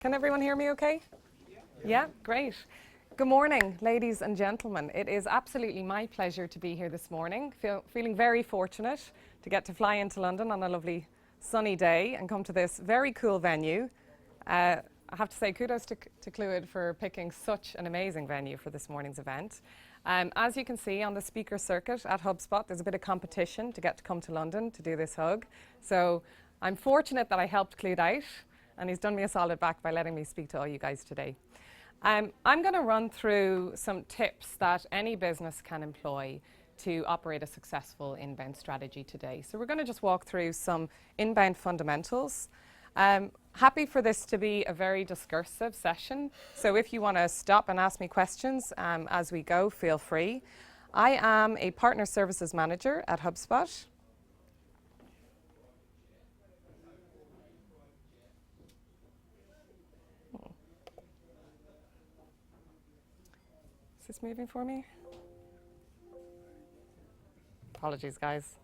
Can everyone hear me okay? Yeah, great. Good morning, ladies and gentlemen. It is absolutely my pleasure to be here this morning. Feeling very fortunate to get to fly into London on a lovely sunny day and come to this very cool venue. I have to say kudos to Clwyd for picking such an amazing venue for this morning's event. As you can see on the speaker circuit at HubSpot, there's a bit of competition to get to come to London to do this hug. So I'm fortunate that I helped Clwyd out, and he's done me a solid back by letting me speak to all you guys today. I'm going to run through some tips that any business can employ to operate a successful inbound strategy today. So we're going to just walk through some inbound fundamentals. Happy for this to be a very discursive session. So if you want to stop and ask me questions as we go, feel free. I am a partner services manager at HubSpot. Is this moving for me? Apologies, guys.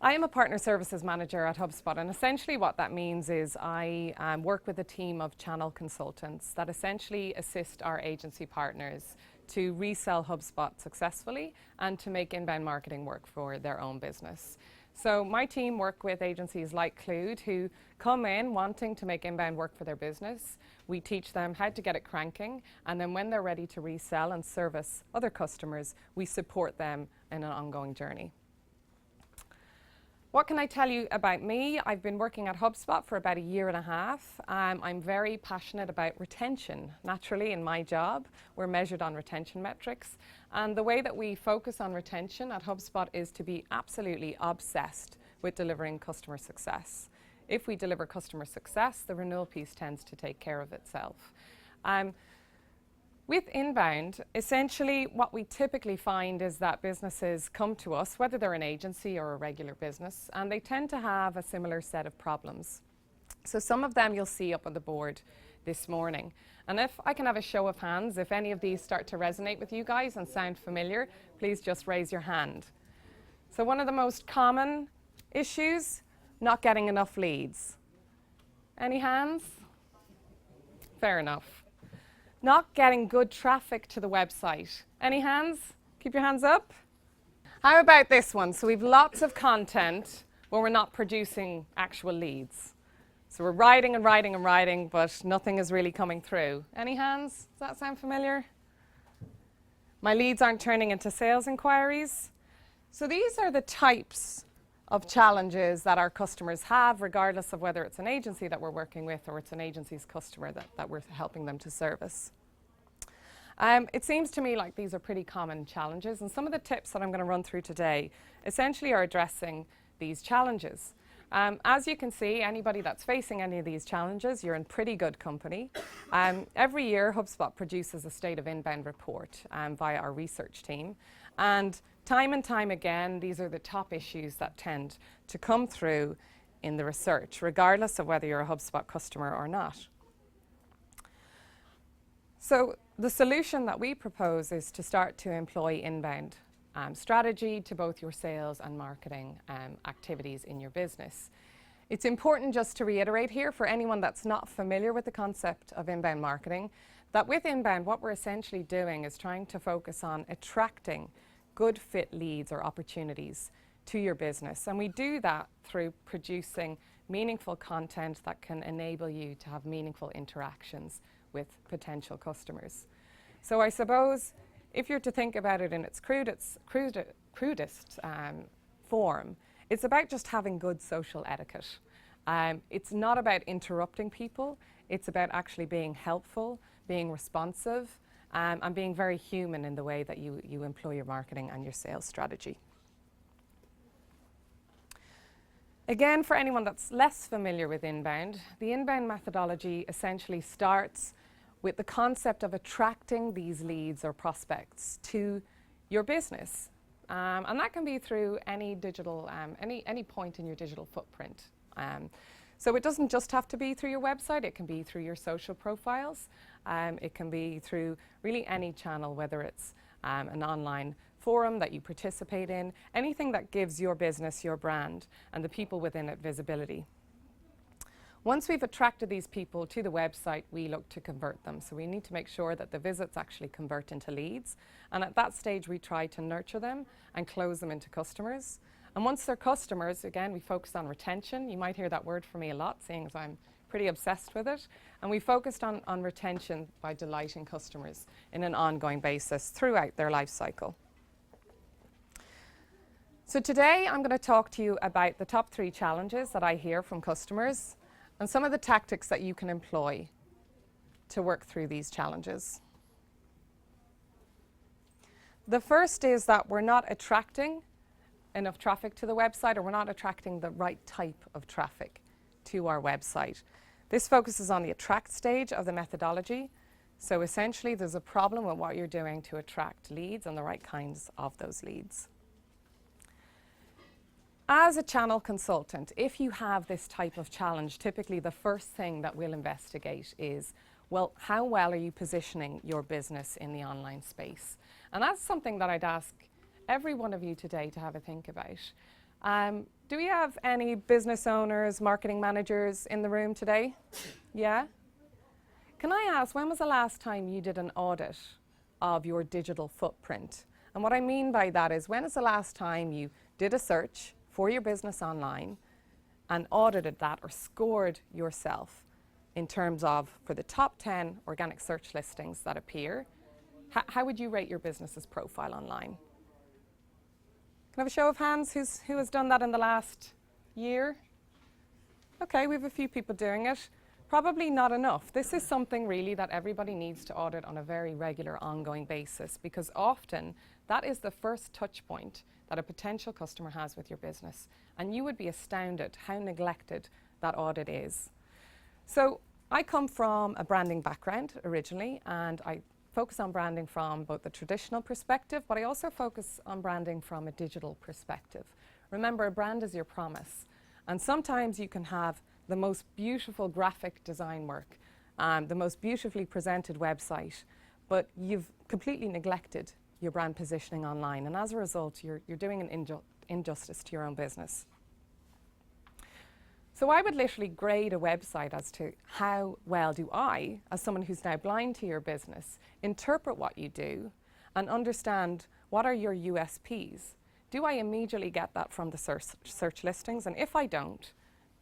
I am a partner services manager at HubSpot, and essentially what that means is I work with a team of channel consultants that essentially assist our agency partners to resell HubSpot successfully and to make inbound marketing work for their own business. So my team work with agencies like Clwyd who come in wanting to make inbound work for their business. We teach them how to get it cranking, and then when they're ready to resell and service other customers, we support them in an ongoing journey. What can I tell you about me? I've been working at HubSpot for about a year and a half. I'm very passionate about retention. Naturally, in my job, we're measured on retention metrics. And the way that we focus on retention at HubSpot is to be absolutely obsessed with delivering customer success. If we deliver customer success, the renewal piece tends to take care of itself. With inbound, essentially what we typically find is that businesses come to us, whether they're an agency or a regular business, and they tend to have a similar set of problems. So some of them you'll see up on the board this morning. And if I can have a show of hands, if any of these start to resonate with you guys and sound familiar, please just raise your hand. So one of the most common issues, not getting enough leads. Any hands? Fair enough. Not getting good traffic to the website. Any hands? Keep your hands up. How about this one? So we've lots of content where we're not producing actual leads. So we're writing and writing and writing, but nothing is really coming through. Any hands? Does that sound familiar? My leads aren't turning into sales inquiries. So these are the types of challenges that our customers have, regardless of whether it's an agency that we're working with or it's an agency's customer that we're helping them to service. It seems to me like these are pretty common challenges, and some of the tips that I'm going to run through today essentially are addressing these challenges. As you can see, anybody that's facing any of these challenges, you're in pretty good company. Every year, HubSpot produces a State of Inbound report via our research team. And time again, these are the top issues that tend to come through in the research, regardless of whether you're a HubSpot customer or not. So the solution that we propose is to start to employ inbound strategy to both your sales and marketing activities in your business. It's important just to reiterate here for anyone that's not familiar with the concept of inbound marketing, that with inbound, what we're essentially doing is trying to focus on attracting good fit leads or opportunities to your business. And we do that through producing meaningful content that can enable you to have meaningful interactions with potential customers. So I suppose if you're to think about it in its crudest form, it's about just having good social etiquette. It's not about interrupting people. It's about actually being helpful, being responsive, and being very human in the way that you employ your marketing and your sales strategy. Again, for anyone that's less familiar with inbound, the inbound methodology essentially starts with the concept of attracting these leads or prospects to your business. And that can be through any digital, any point in your digital footprint. So it doesn't just have to be through your website, it can be through your social profiles. It can be through really any channel, whether it's an online forum that you participate in, anything that gives your business, your brand, and the people within it visibility. Once we've attracted these people to the website, we look to convert them. So we need to make sure that the visits actually convert into leads. And at that stage, we try to nurture them and close them into customers. And once they're customers, again, we focus on retention. You might hear that word from me a lot, seeing as I'm pretty obsessed with it. And we focused on retention by delighting customers in an ongoing basis throughout their life cycle. So today, I'm going to talk to you about the top 3 challenges that I hear from customers and some of the tactics that you can employ to work through these challenges. The first is that we're not attracting enough traffic to the website, or we're not attracting the right type of traffic to our website. This focuses on the attract stage of the methodology. So essentially, there's a problem with what you're doing to attract leads and the right kinds of those leads. As a channel consultant, if you have this type of challenge, typically the first thing that we'll investigate is, well, how well are you positioning your business in the online space? And that's something that I'd ask every one of you today to have a think about. Do we have any business owners, marketing managers in the room today? Yeah? Can I ask, when was the last time you did an audit of your digital footprint? And what I mean by that is, when is the last time you did a search for your business online and audited that or scored yourself in terms of, for the top 10 organic search listings that appear, how would you rate your business's profile online? Can I have a show of hands who has done that in the last year? Okay, we have a few people doing it. Probably not enough. This is something really that everybody needs to audit on a very regular, ongoing basis, because often that is the first touch point that a potential customer has with your business. And you would be astounded how neglected that audit is. So I come from a branding background originally, and I focus on branding from both the traditional perspective, but I also focus on branding from a digital perspective. Remember, a brand is your promise. And sometimes you can have the most beautiful graphic design work, the most beautifully presented website, but you've completely neglected your brand positioning online. And as a result, you're doing an injustice to your own business. So I would literally grade a website as to how well do I, as someone who's now blind to your business, interpret what you do and understand what are your USPs. Do I immediately get that from the search listings? And if I don't,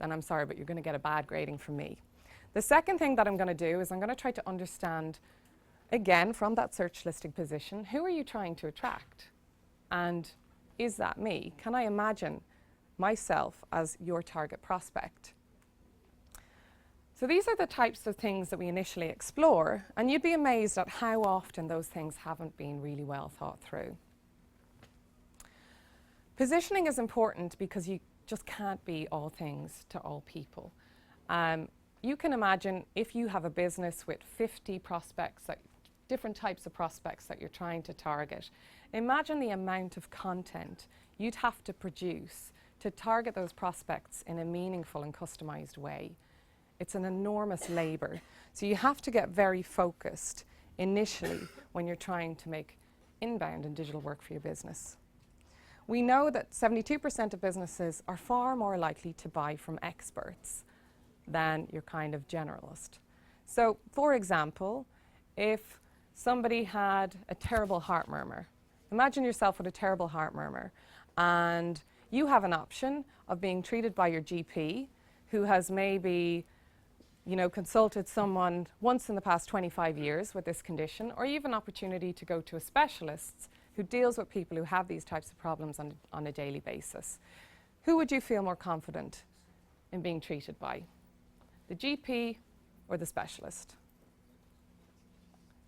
then I'm sorry, but you're going to get a bad grading from me. The second thing that I'm going to do is I'm going to try to understand, again, from that search listing position, who are you trying to attract? And is that me? Can I imagine myself as your target prospect? So these are the types of things that we initially explore, and you'd be amazed at how often those things haven't been really well thought through. Positioning is important because you just can't be all things to all people. You can imagine if you have a business with 50 prospects, different types of prospects that you're trying to target. Imagine the amount of content you'd have to produce to target those prospects in a meaningful and customized way. It's an enormous labor. So you have to get very focused initially when you're trying to make inbound and digital work for your business. We know that 72% of businesses are far more likely to buy from experts than your kind of generalist. So, for example, if somebody had a terrible heart murmur, imagine yourself with a terrible heart murmur, and you have an option of being treated by your GP, who has maybe, consulted someone once in the past 25 years with this condition, or you have an opportunity to go to a specialist who deals with people who have these types of problems on a daily basis. Who would you feel more confident in being treated by? The GP or the specialist?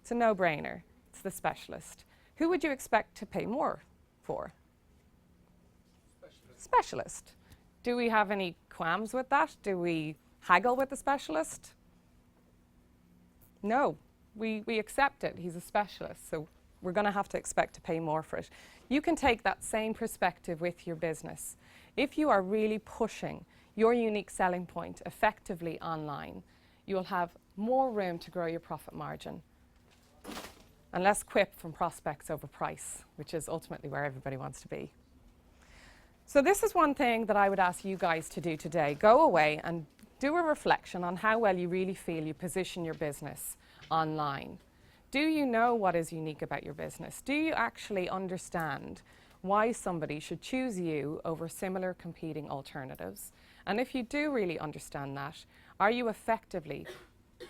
It's a no-brainer. It's the specialist. Who would you expect to pay more for? Specialist. Do we have any qualms with that? Do we haggle with the specialist? No. We accept it. He's a specialist, so we're going to have to expect to pay more for it. You can take that same perspective with your business. If you are really pushing your unique selling point effectively online, you'll have more room to grow your profit margin and less quip from prospects over price, which is ultimately where everybody wants to be. So this is one thing that I would ask you guys to do today. Go away and Do a reflection on how well you really feel you position your business online. Do you know what is unique about your business? Do you actually understand why somebody should choose you over similar competing alternatives? And if you do really understand that, are you effectively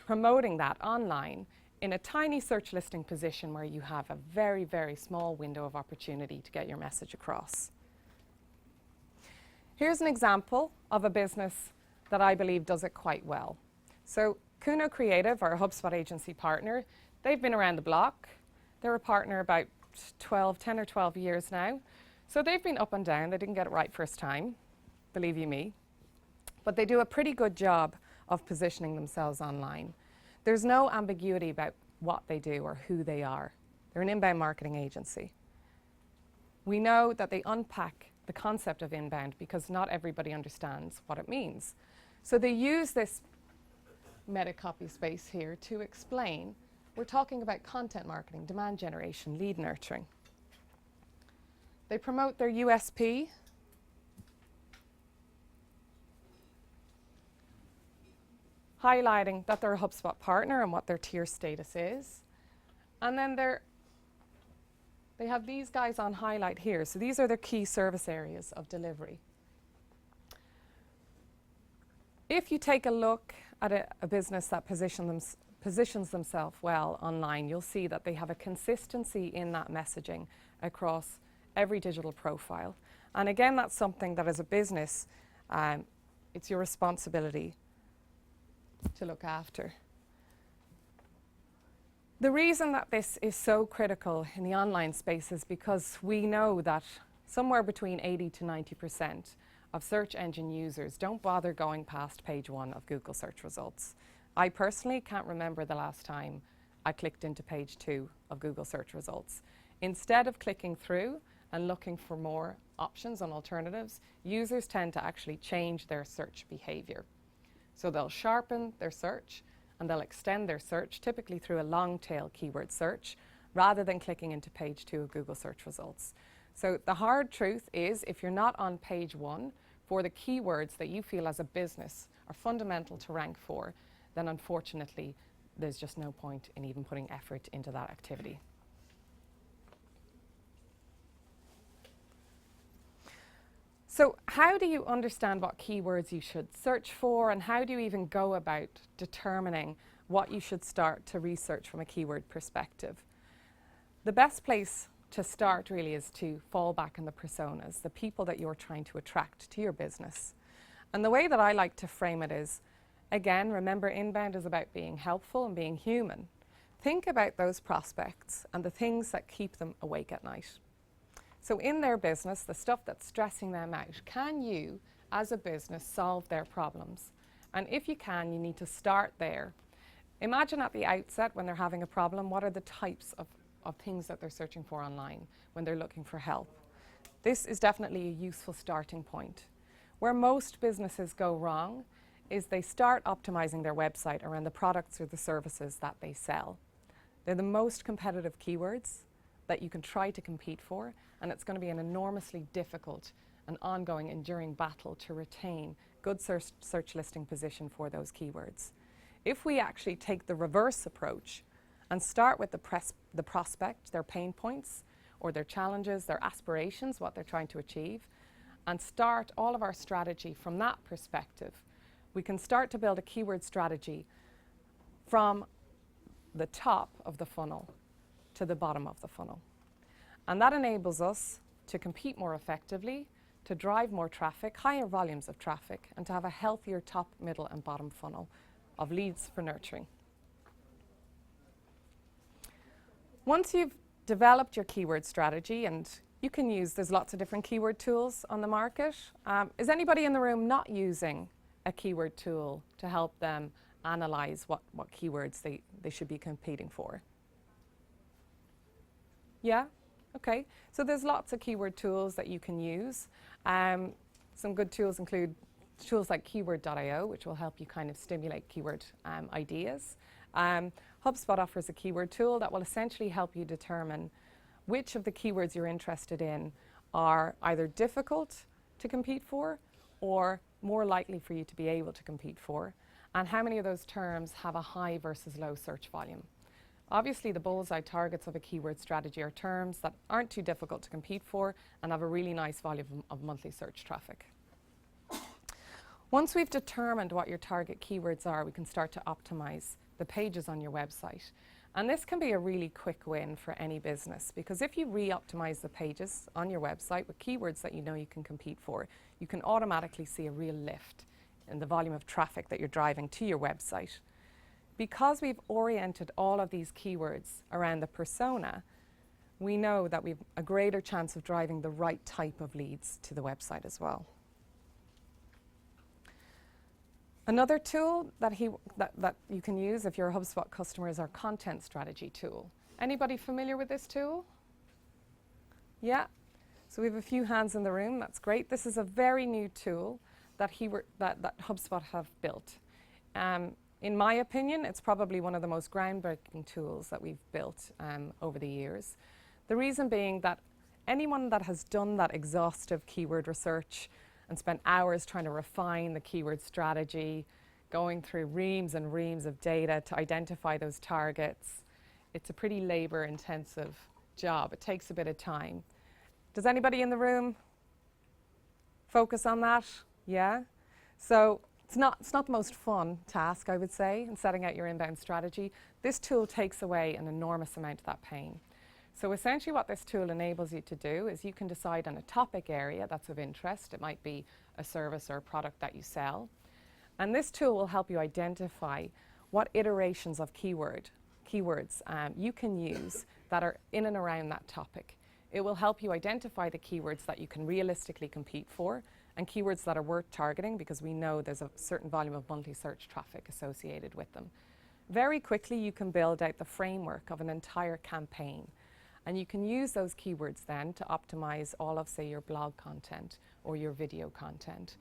promoting that online in a tiny search listing position where you have a very, very small window of opportunity to get your message across? Here's an example of a business that I believe does it quite well. So Kuno Creative, our HubSpot agency partner, they've been around the block. They're a partner about 10 or 12 years now. So they've been up and down. They didn't get it right first time, believe you me. But they do a pretty good job of positioning themselves online. There's no ambiguity about what they do or who they are. They're an inbound marketing agency. We know that they unpack the concept of inbound because not everybody understands what it means. So they use this meta copy space here to explain. We're talking about content marketing, demand generation, lead nurturing. They promote their USP. Highlighting that they're a HubSpot partner and what their tier status is. And then they have these guys on highlight here. So these are their key service areas of delivery. If you take a look at a business that positions themselves well online, you'll see that they have a consistency in that messaging across every digital profile. And again, that's something that as a business, it's your responsibility to look after. The reason that this is so critical in the online space is because we know that somewhere between 80 to 90% of search engine users don't bother going past page 1 of Google search results. I personally can't remember the last time I clicked into page 2 of Google search results. Instead of clicking through and looking for more options and alternatives, users tend to actually change their search behavior. So they'll sharpen their search and they'll extend their search, typically through a long tail keyword search, rather than clicking into page 2 of Google search results. So the hard truth is, if you're not on page 1 for the keywords that you feel as a business are fundamental to rank for, then unfortunately there's just no point in even putting effort into that activity. So how do you understand what keywords you should search for, and how do you even go about determining what you should start to research from a keyword perspective? The best place to start really is to fall back on the personas, the people that you're trying to attract to your business. And the way that I like to frame it is, again, remember inbound is about being helpful and being human. Think about those prospects and the things that keep them awake at night. So in their business, the stuff that's stressing them out, can you, as a business, solve their problems? And if you can, you need to start there. Imagine at the outset when they're having a problem, what are the types of things that they're searching for online when they're looking for help? This is definitely a useful starting point. Where most businesses go wrong is they start optimizing their website around the products or the services that they sell. They're the most competitive keywords that you can try to compete for, and it's going to be an enormously difficult and ongoing, enduring battle to retain good search listing position for those keywords. If we actually take the reverse approach and start with the prospect, their pain points or their challenges, their aspirations, what they're trying to achieve, and start all of our strategy from that perspective, we can start to build a keyword strategy from the top of the funnel to the bottom of the funnel. And that enables us to compete more effectively, to drive more traffic, higher volumes of traffic, and to have a healthier top, middle, and bottom funnel of leads for nurturing. Once you've developed your keyword strategy, and you can use, there's lots of different keyword tools on the market. Is anybody in the room not using a keyword tool to help them analyze what keywords they should be competing for? Yeah? Okay. So there's lots of keyword tools that you can use. Some good tools include tools like keyword.io, which will help you kind of stimulate keyword ideas. HubSpot offers a keyword tool that will essentially help you determine which of the keywords you're interested in are either difficult to compete for or more likely for you to be able to compete for, and how many of those terms have a high versus low search volume. Obviously, the bullseye targets of a keyword strategy are terms that aren't too difficult to compete for and have a really nice volume of monthly search traffic. Once we've determined what your target keywords are, we can start to optimize the pages on your website. And this can be a really quick win for any business, because if you re-optimize the pages on your website with keywords that you know you can compete for, you can automatically see a real lift in the volume of traffic that you're driving to your website. Because we've oriented all of these keywords around the persona, we know that we've a greater chance of driving the right type of leads to the website as well. Another tool that you can use if you're a HubSpot customer is our content strategy tool. Anybody familiar with this tool? Yeah? So we have a few hands in the room. That's great. This is a very new tool that HubSpot have built. In my opinion, it's probably one of the most groundbreaking tools that we've built over the years. The reason being that anyone that has done that exhaustive keyword research and spent hours trying to refine the keyword strategy, going through reams and reams of data to identify those targets, it's a pretty labor-intensive job. It takes a bit of time. Does anybody in the room focus on that? Yeah? So it's not the most fun task, I would say, in setting out your inbound strategy. This tool takes away an enormous amount of that pain. So essentially what this tool enables you to do is you can decide on a topic area that's of interest. It might be a service or a product that you sell. And this tool will help you identify what iterations of keywords you can use that are in and around that topic. It will help you identify the keywords that you can realistically compete for and keywords that are worth targeting, because we know there's a certain volume of monthly search traffic associated with them. Very quickly you can build out the framework of an entire campaign. And you can use those keywords then to optimize all of, say, your blog content or your video content.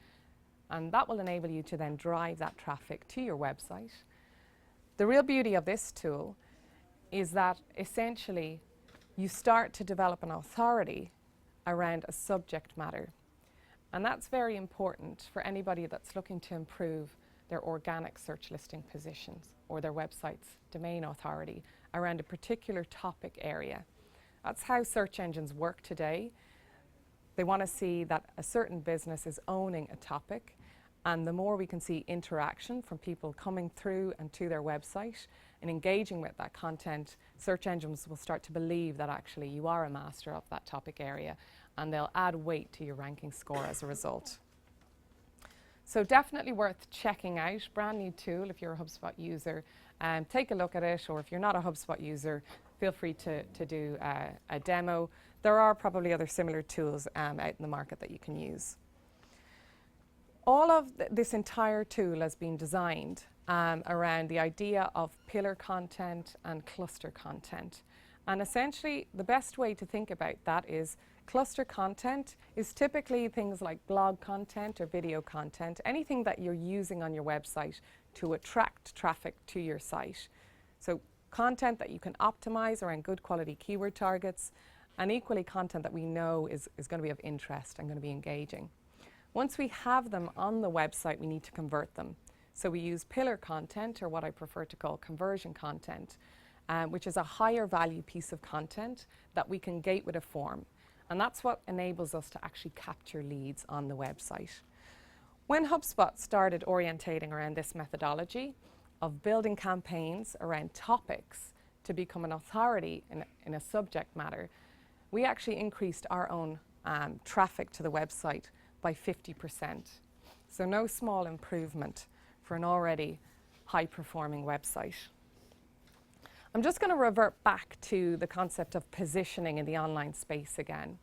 And that will enable you to then drive that traffic to your website. The real beauty of this tool is that essentially you start to develop an authority around a subject matter. And that's very important for anybody that's looking to improve their organic search listing positions or their website's domain authority around a particular topic area. That's how search engines work today. They want to see that a certain business is owning a topic, and the more we can see interaction from people coming through and to their website and engaging with that content, search engines will start to believe that actually you are a master of that topic area, and they'll add weight to your ranking score as a result. So definitely worth checking out. Brand new tool if you're a HubSpot user. Take a look at it, or if you're not a HubSpot user, feel free to do a demo. There are probably other similar tools out in the market that you can use. All of this entire tool has been designed around the idea of pillar content and cluster content. And essentially, the best way to think about that is cluster content is typically things like blog content or video content, anything that you're using on your website to attract traffic to your site. So content that you can optimize around good quality keyword targets, and equally content that we know is going to be of interest and going to be engaging. Once we have them on the website, we need to convert them. So we use pillar content, or what I prefer to call conversion content, which is a higher value piece of content that we can gate with a form. And that's what enables us to actually capture leads on the website. When HubSpot started orientating around this methodology of building campaigns around topics to become an authority in a subject matter, we actually increased our own traffic to the website by 50%. So no small improvement for an already high-performing website. I'm just going to revert back to the concept of positioning in the online space again.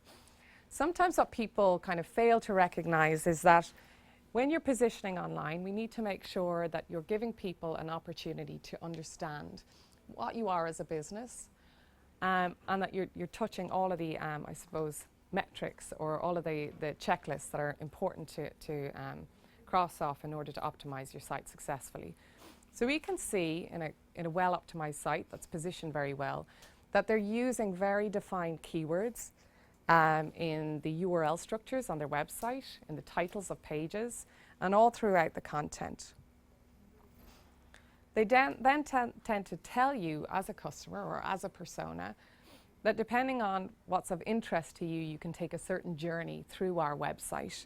Sometimes what people kind of fail to recognize is that when you're positioning online, we need to make sure that you're giving people an opportunity to understand what you are as a business, and that you're touching all of the, I suppose, metrics or all of the checklists that are important to cross off in order to optimize your site successfully. So we can see in a well-optimized site that's positioned very well that they're using very defined keywords in the URL structures on their website, in the titles of pages, and all throughout the content. They then tend to tell you as a customer or as a persona that depending on what's of interest to you, you can take a certain journey through our website.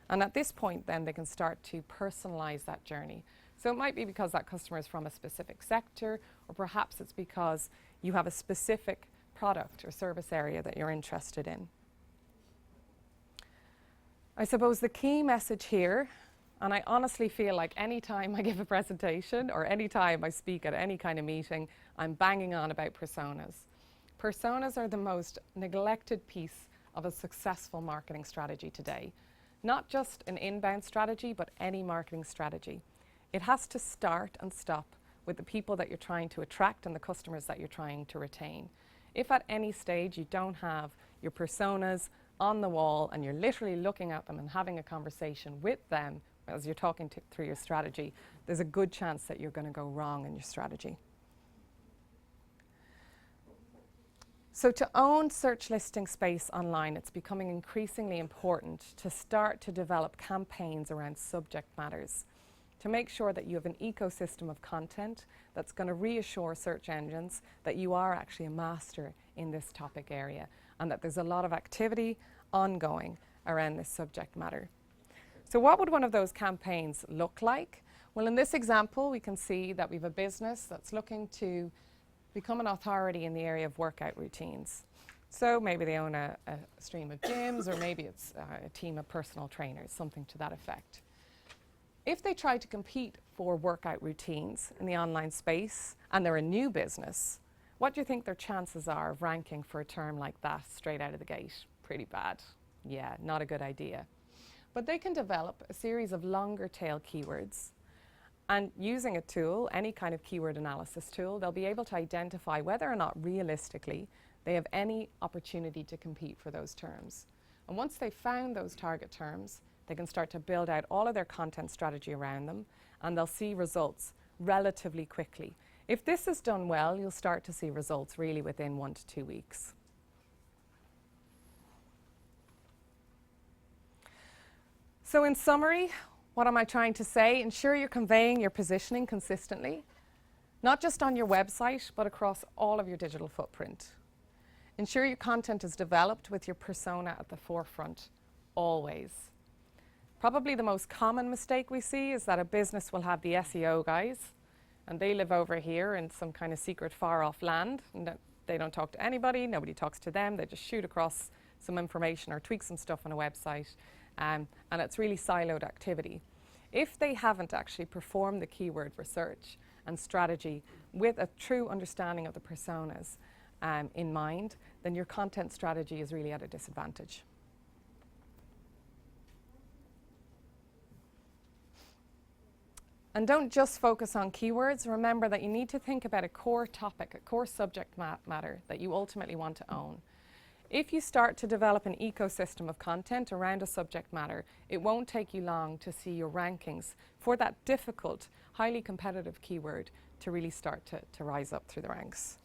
And at this point then they can start to personalize that journey. So it might be because that customer is from a specific sector, or perhaps it's because you have a specific product or service area that you're interested in. I suppose the key message here, and I honestly feel like any time I give a presentation or any time I speak at any kind of meeting, I'm banging on about personas. Personas are the most neglected piece of a successful marketing strategy today. Not just an inbound strategy, but any marketing strategy. It has to start and stop with the people that you're trying to attract and the customers that you're trying to retain. If at any stage you don't have your personas on the wall and you're literally looking at them and having a conversation with them as you're talking through your strategy, there's a good chance that you're going to go wrong in your strategy. So to own search listing space online, it's becoming increasingly important to start to develop campaigns around subject matters, to make sure that you have an ecosystem of content that's going to reassure search engines that you are actually a master in this topic area and that there's a lot of activity ongoing around this subject matter. So what would one of those campaigns look like? Well, in this example, we can see that we have a business that's looking to become an authority in the area of workout routines. So maybe they own a stream of gyms, or maybe it's a team of personal trainers, something to that effect. If they try to compete for workout routines in the online space and they're a new business, what do you think their chances are of ranking for a term like that straight out of the gate? Pretty bad. Yeah, not a good idea. But they can develop a series of longer tail keywords, and using a tool, any kind of keyword analysis tool, they'll be able to identify whether or not realistically they have any opportunity to compete for those terms. And once they've found those target terms, they can start to build out all of their content strategy around them, and they'll see results relatively quickly. If this is done well, you'll start to see results really within 1 to 2 weeks. So in summary, what am I trying to say? Ensure you're conveying your positioning consistently, not just on your website, but across all of your digital footprint. Ensure your content is developed with your persona at the forefront, always. Probably the most common mistake we see is that a business will have the SEO guys, and they live over here in some kind of secret far-off land, and they don't talk to anybody, nobody talks to them, they just shoot across some information or tweak some stuff on a website. And it's really siloed activity. If they haven't actually performed the keyword research and strategy with a true understanding of the personas in mind, then your content strategy is really at a disadvantage. And don't just focus on keywords. Remember that you need to think about a core topic, a core subject matter that you ultimately want to own. If you start to develop an ecosystem of content around a subject matter, it won't take you long to see your rankings for that difficult, highly competitive keyword to really start to rise up through the ranks.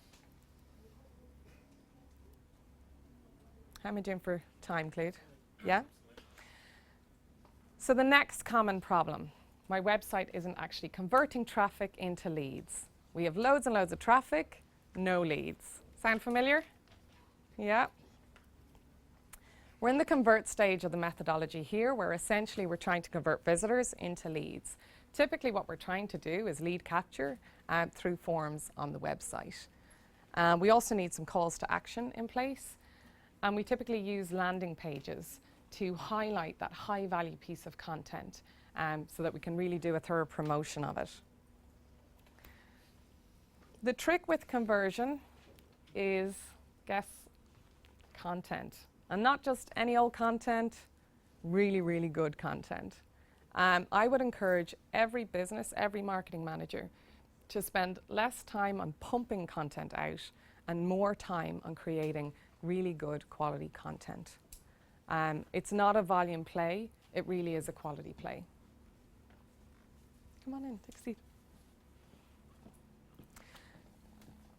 How am I doing for time, Clede? Yeah? So the next common problem, my website isn't actually converting traffic into leads. We have loads and loads of traffic, no leads. Sound familiar? Yeah. We're in the convert stage of the methodology here, where essentially we're trying to convert visitors into leads. Typically what we're trying to do is lead capture through forms on the website. We also need some calls to action in place, and we typically use landing pages to highlight that high value piece of content so that we can really do a thorough promotion of it. The trick with conversion is, guess, content. And not just any old content, really, really good content. I would encourage every business, every marketing manager to spend less time on pumping content out and more time on creating really good quality content. It's not a volume play, it really is a quality play. Come on in, take a seat.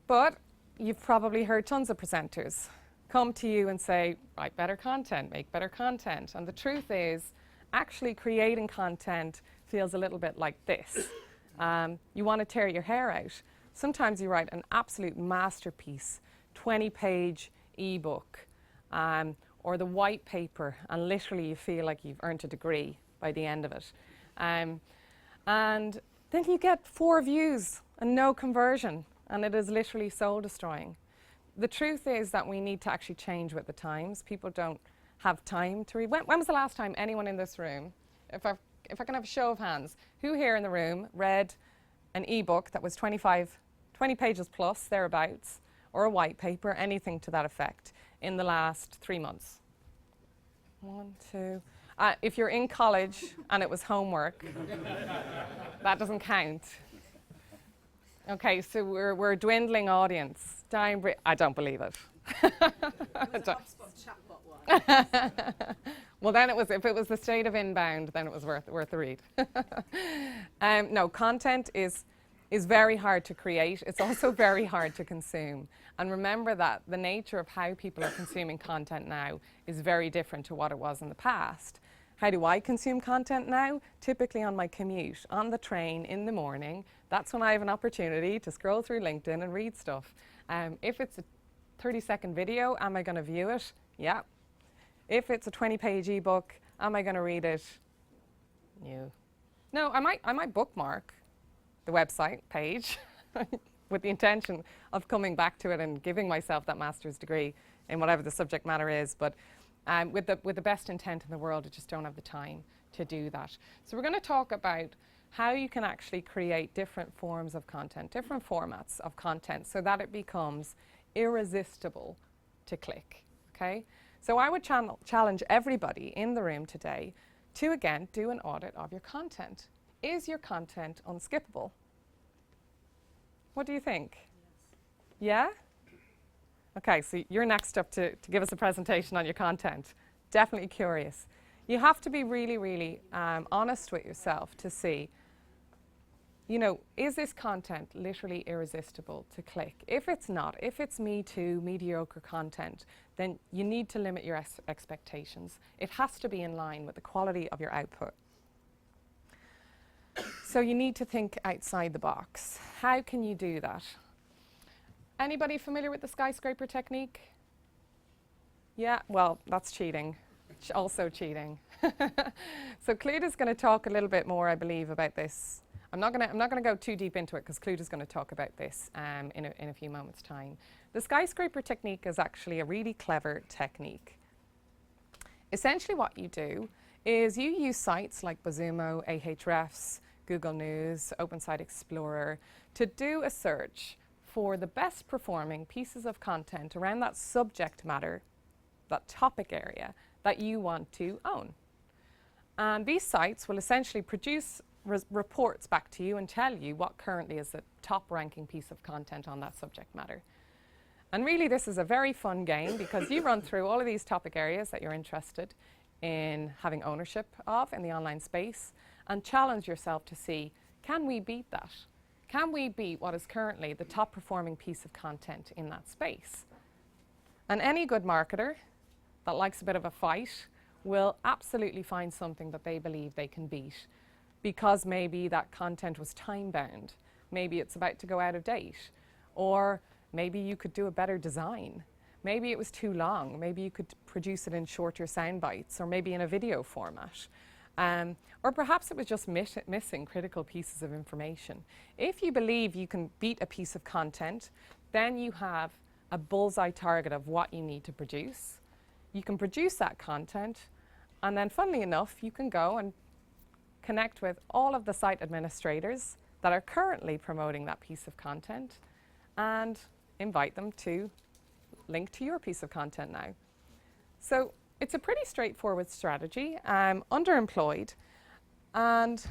But you've probably heard tons of presenters come to you and say, write better content, make better content. And the truth is, actually creating content feels a little bit like this. You want to tear your hair out. Sometimes you write an absolute masterpiece, 20-page ebook, or the white paper, and literally you feel like you've earned a degree by the end of it. And then you get 4 views and no conversion, and it is literally soul destroying. The truth is that we need to actually change with the times. People don't have time to read. When was the last time anyone in this room, if I can have a show of hands, who here in the room read an ebook that was 20 pages plus, thereabouts, or a white paper, anything to that effect, in the last 3 months? 1, 2. If you're in college and it was homework, that doesn't count. Okay, so we're a dwindling audience. I don't believe it. HubSpot chatbot one. Well, then if it was the state of inbound, then it was worth a read. No, content is very hard to create. It's also very hard to consume. And remember that the nature of how people are consuming content now is very different to what it was in the past. How do I consume content now? Typically on my commute, on the train, in the morning. That's when I have an opportunity to scroll through LinkedIn and read stuff. If it's a 30-second video, am I going to view it? Yeah. If it's a 20-page ebook, am I going to read it? No, I might bookmark the website page with the intention of coming back to it and giving myself that master's degree in whatever the subject matter is. But with the best intent in the world, I just don't have the time to do that. So we're going to talk about how you can actually create different forms of content, different formats of content, so that it becomes irresistible to click. Okay? So I would challenge everybody in the room today to, again, do an audit of your content. Is your content unskippable? What do you think? Yes. Yeah? Okay, so you're next up to give us a presentation on your content. Definitely curious. You have to be really, really honest with yourself to see, is this content literally irresistible to click? If it's not, if it's Me Too, mediocre content, then you need to limit your expectations. It has to be in line with the quality of your output. So you need to think outside the box. How can you do that? Anybody familiar with the skyscraper technique? Yeah, well, that's cheating. Also cheating. So Clúda's going to talk a little bit more, I believe, about this. I'm not going to go too deep into it because Clúda's going to talk about this in a few moments' time. The skyscraper technique is actually a really clever technique. Essentially what you do is you use sites like Bazumo, Ahrefs, Google News, Open Site Explorer to do a search for the best performing pieces of content around that subject matter, that topic area that you want to own. And these sites will essentially produce reports back to you and tell you what currently is the top ranking piece of content on that subject matter. And really this is a very fun game because you run through all of these topic areas that you're interested in having ownership of in the online space and challenge yourself to see, can we beat that? Can we beat what is currently the top performing piece of content in that space? And any good marketer that likes a bit of a fight will absolutely find something that they believe they can beat because maybe that content was time bound. Maybe it's about to go out of date. Or maybe you could do a better design. Maybe it was too long. Maybe you could produce it in shorter sound bites or maybe in a video format. Or perhaps it was just missing critical pieces of information. If you believe you can beat a piece of content, then you have a bullseye target of what you need to produce. You can produce that content, and then funnily enough, you can go and connect with all of the site administrators that are currently promoting that piece of content and invite them to link to your piece of content now. So it's a pretty straightforward strategy, underemployed, and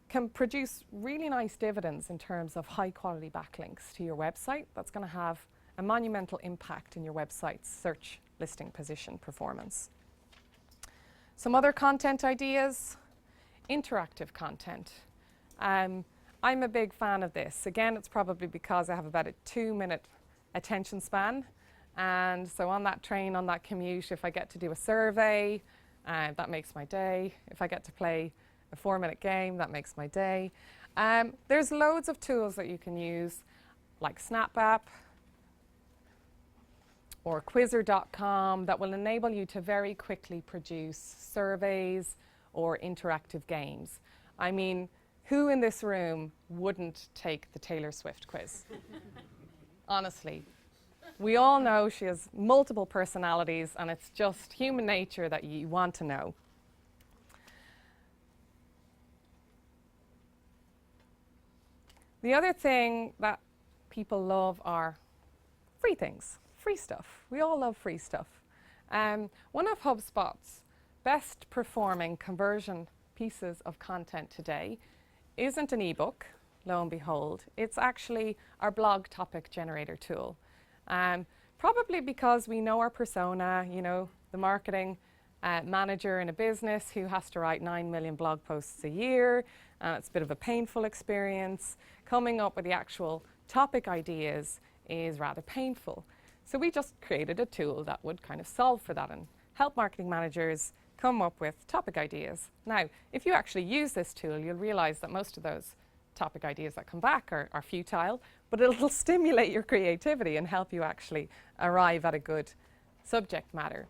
can produce really nice dividends in terms of high quality backlinks to your website. That's going to have a monumental impact in your website's search listing position performance. Some other content ideas, interactive content. I'm a big fan of this. Again, it's probably because I have about a 2-minute attention span. And so on that train, on that commute, if I get to do a survey, that makes my day. If I get to play a 4-minute game, that makes my day. There's loads of tools that you can use, like SnapApp or Quizzer.com, that will enable you to very quickly produce surveys or interactive games. I mean, who in this room wouldn't take the Taylor Swift quiz? Honestly. We all know she has multiple personalities, and it's just human nature that you want to know. The other thing that people love are free things, free stuff. We all love free stuff. One of HubSpot's best performing conversion pieces of content today isn't an ebook, lo and behold. It's actually our blog topic generator tool. Probably because we know our persona, you know, the marketing manager in a business who has to write 9 million blog posts a year. It's a bit of a painful experience. Coming up with the actual topic ideas is rather painful. So we just created a tool that would kind of solve for that and help marketing managers come up with topic ideas. Now, if you actually use this tool, you'll realize that most of those topic ideas that come back are futile, but it'll stimulate your creativity and help you actually arrive at a good subject matter.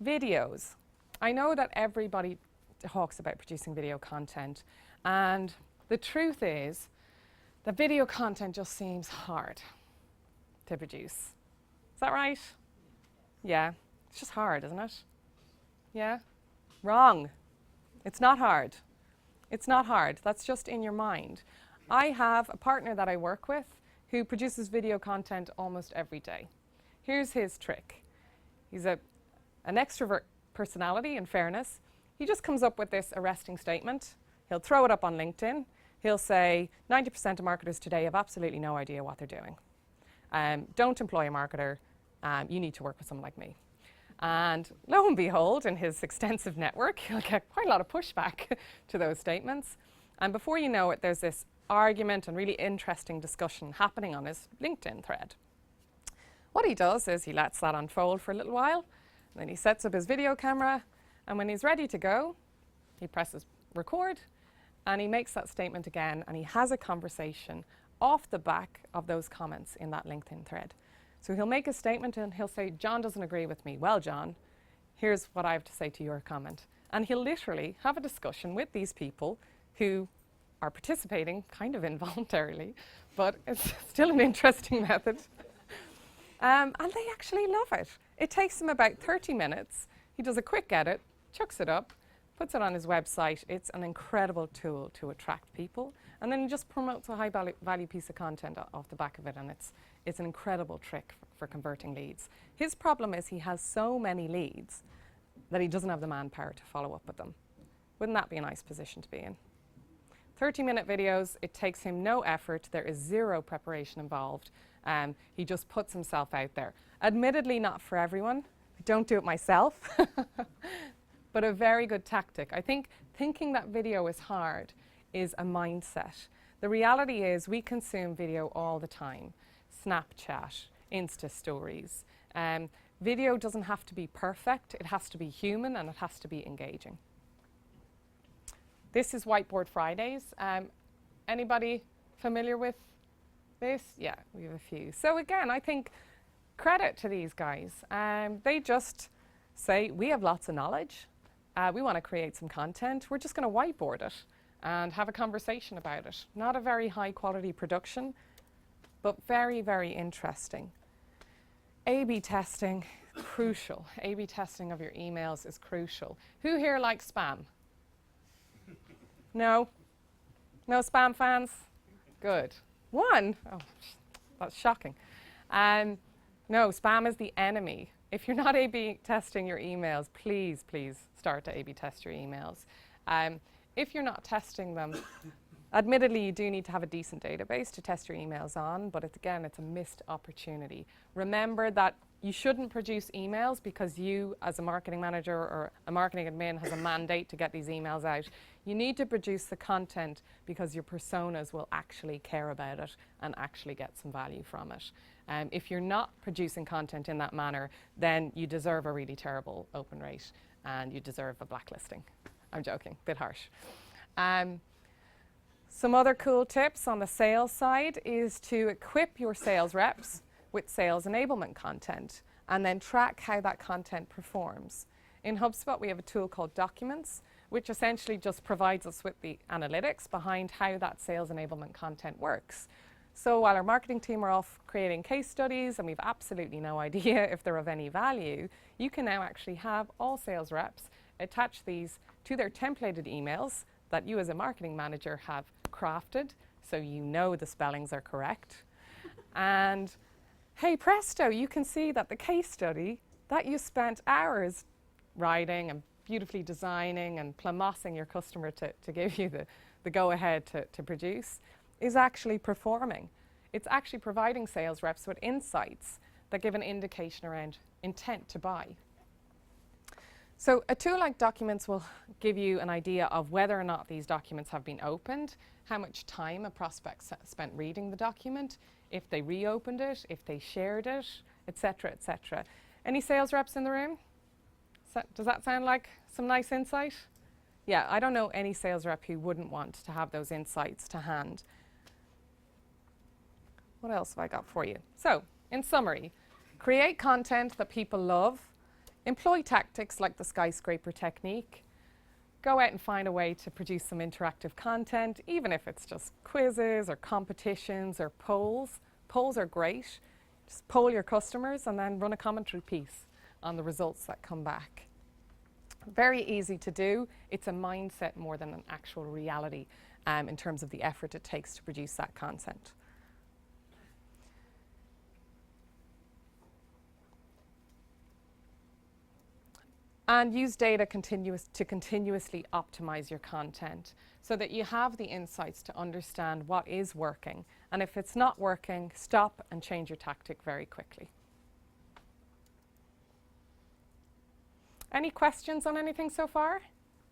Videos. I know that everybody talks about producing video content, and the truth is that video content just seems hard to produce. Is that right? Yeah, it's just hard, isn't it? Yeah? Wrong. It's not hard. It's not hard. That's just in your mind. I have a partner that I work with who produces video content almost every day. Here's his trick. He's an extrovert personality, in fairness. He just comes up with this arresting statement. He'll throw it up on LinkedIn. He'll say, 90% of marketers today have absolutely no idea what they're doing. Don't employ a marketer. You need to work with someone like me. And lo and behold, in his extensive network, he'll get quite a lot of pushback to those statements. And before you know it, there's this argument and really interesting discussion happening on his LinkedIn thread. What he does is he lets that unfold for a little while, and then he sets up his video camera, and when he's ready to go, he presses record, and he makes that statement again, and he has a conversation off the back of those comments in that LinkedIn thread. So he'll make a statement and he'll say, John doesn't agree with me. Well, John, here's what I have to say to your comment. And he'll literally have a discussion with these people who are participating kind of involuntarily, but it's still an interesting method. And they actually love it. It takes him about 30 minutes. He does a quick edit, chucks it up, puts it on his website. It's an incredible tool to attract people. And then he just promotes a high value piece of content off the back of it, and it's an incredible trick for converting leads. His problem is he has so many leads that he doesn't have the manpower to follow up with them. Wouldn't that be a nice position to be in? 30-minute videos, it takes him no effort. There is zero preparation involved. He just puts himself out there. Admittedly, not for everyone. I don't do it myself, but a very good tactic. I think thinking that video is hard is a mindset. The reality is we consume video all the time. Snapchat, Insta stories. Video doesn't have to be perfect. It has to be human, and it has to be engaging. This is Whiteboard Fridays. Anybody familiar with this? Yeah, we have a few. So again, I think credit to these guys. They just say, we have lots of knowledge. We want to create some content. We're just going to whiteboard it and have a conversation about it. Not a very high quality production, but very, very interesting. A/B testing, crucial. A/B testing of your emails is crucial. Who here likes spam? No? No spam fans? Good. One? Oh, that's shocking. No, spam is the enemy. If you're not A/B testing your emails, please, please start to A/B test your emails. If you're not testing them, admittedly, you do need to have a decent database to test your emails on, but again, it's a missed opportunity. Remember that you shouldn't produce emails because you, as a marketing manager or a marketing admin, has a mandate to get these emails out. You need to produce the content because your personas will actually care about it and actually get some value from it. If you're not producing content in that manner, then you deserve a really terrible open rate. and you deserve a blacklisting. I'm joking, bit harsh. Some other cool tips on the sales side is to equip your sales reps with sales enablement content and then track how that content performs. In HubSpot, we have a tool called Documents, which essentially just provides us with the analytics behind how that sales enablement content works. So while our marketing team are off creating case studies and we've absolutely no idea if they're of any value, you can now actually have all sales reps attach these to their templated emails that you as a marketing manager have crafted, so you know the spellings are correct. And hey presto, you can see that the case study that you spent hours writing and beautifully designing and plumossing your customer to give you the go-ahead to produce is actually performing. It's actually providing sales reps with insights that give an indication around intent to buy. So a tool like Documents will give you an idea of whether or not these documents have been opened, how much time a prospect spent reading the document, if they reopened it, if they shared it, etc., etc. Any sales reps in the room? Does that sound like some nice insight? Yeah, I don't know any sales rep who wouldn't want to have those insights to hand. What else have I got for you? So, in summary, create content that people love, employ tactics like the skyscraper technique, go out and find a way to produce some interactive content, even if it's just quizzes or competitions or polls. Polls are great. Just poll your customers and then run a commentary piece on the results that come back. Very easy to do. It's a mindset more than an actual reality in terms of the effort it takes to produce that content. And use data to continuously optimize your content so that you have the insights to understand what is working. And if it's not working, stop and change your tactic very quickly. Any questions on anything so far?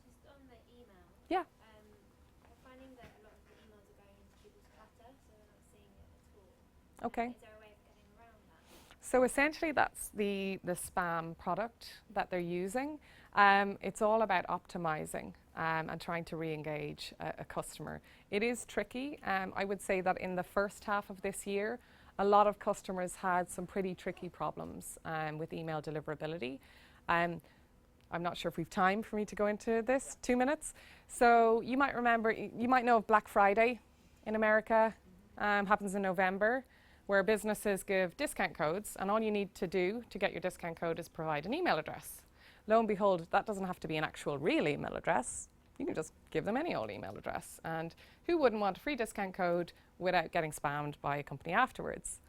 Just on the email. Yeah. I'm finding that a lot of the emails are going into people's clutter, so they're not seeing it at all. Okay. Is there a way of getting around that? So essentially that's the spam product that they're using. It's all about optimizing and trying to re-engage a customer. It is tricky. I would say that in the first half of this year, a lot of customers had some pretty tricky problems with email deliverability. I'm not sure if we've time for me to go into this. 2 minutes. So you might remember, you might know of Black Friday in America, happens in November, where businesses give discount codes, and all you need to do to get your discount code is provide an email address. Lo and behold, that doesn't have to be an actual real email address. You can just give them any old email address. And who wouldn't want a free discount code without getting spammed by a company afterwards?